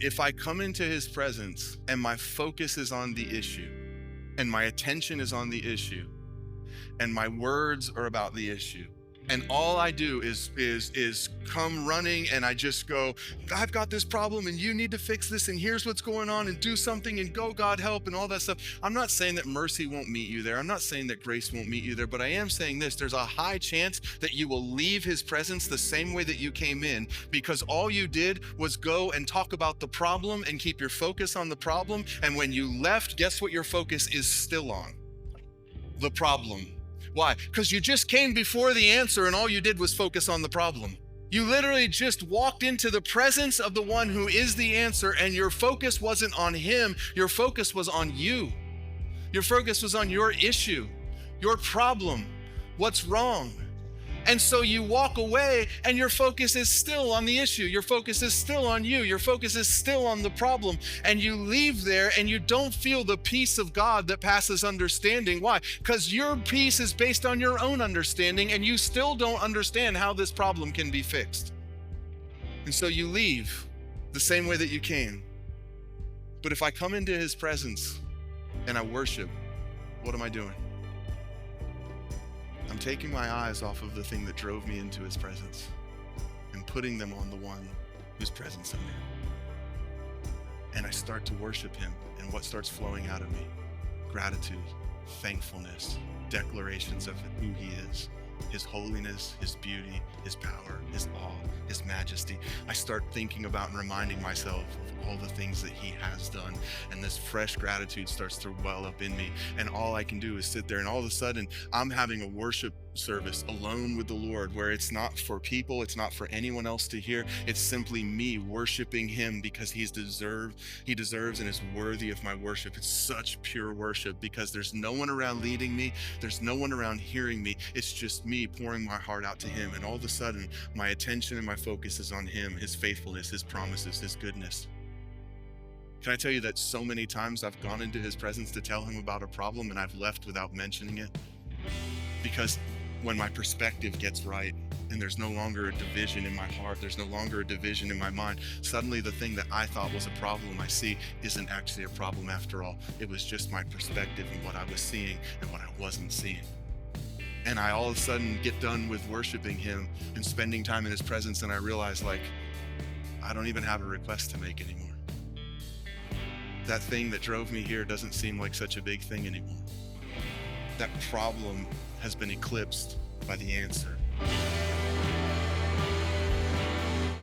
if I come into his presence and my focus is on the issue and my attention is on the issue and my words are about the issue, and all I do is come running and I just go, I've got this problem and you need to fix this and here's what's going on and do something and go, God help, and all that stuff. I'm not saying that mercy won't meet you there. I'm not saying that grace won't meet you there, but I am saying this: there's a high chance that you will leave his presence the same way that you came in, because all you did was go and talk about the problem and keep your focus on the problem. And when you left, guess what your focus is still on? The problem. Why? Because you just came before the answer and all you did was focus on the problem. You literally just walked into the presence of the one who is the answer, and your focus wasn't on him. Your focus was on you. Your focus was on your issue, your problem, what's wrong. And so you walk away and your focus is still on the issue. Your focus is still on you. Your focus is still on the problem. And you leave there and you don't feel the peace of God that passes understanding. Why? Because your peace is based on your own understanding and you still don't understand how this problem can be fixed. And so you leave the same way that you came. But if I come into his presence and I worship, what am I doing? I'm taking my eyes off of the thing that drove me into his presence and putting them on the one whose presence I'm in. And I start to worship him, and what starts flowing out of me? Gratitude, thankfulness, declarations of who he is, his holiness, his beauty, his power, his awe, his majesty. I start thinking about and reminding myself of all the things that he has done, and this fresh gratitude starts to well up in me, and all I can do is sit there, and all of a sudden I'm having a worship service alone with the Lord, where it's not for people, it's not for anyone else to hear, it's simply me worshiping him because he deserves and is worthy of my worship. It's such pure worship because there's no one around leading me, there's no one around hearing me, it's just me pouring my heart out to him, and all of a sudden my attention and my focus is on him, his faithfulness, his promises, his goodness. Can I tell you that so many times I've gone into his presence to tell him about a problem and I've left without mentioning it? Because when my perspective gets right and there's no longer a division in my heart, there's no longer a division in my mind, suddenly the thing that I thought was a problem I see isn't actually a problem after all. It was just my perspective and what I was seeing and what I wasn't seeing. And I all of a sudden get done with worshiping him and spending time in his presence, and I realize, like, I don't even have a request to make anymore. That thing that drove me here doesn't seem like such a big thing anymore. That problem has been eclipsed by the answer.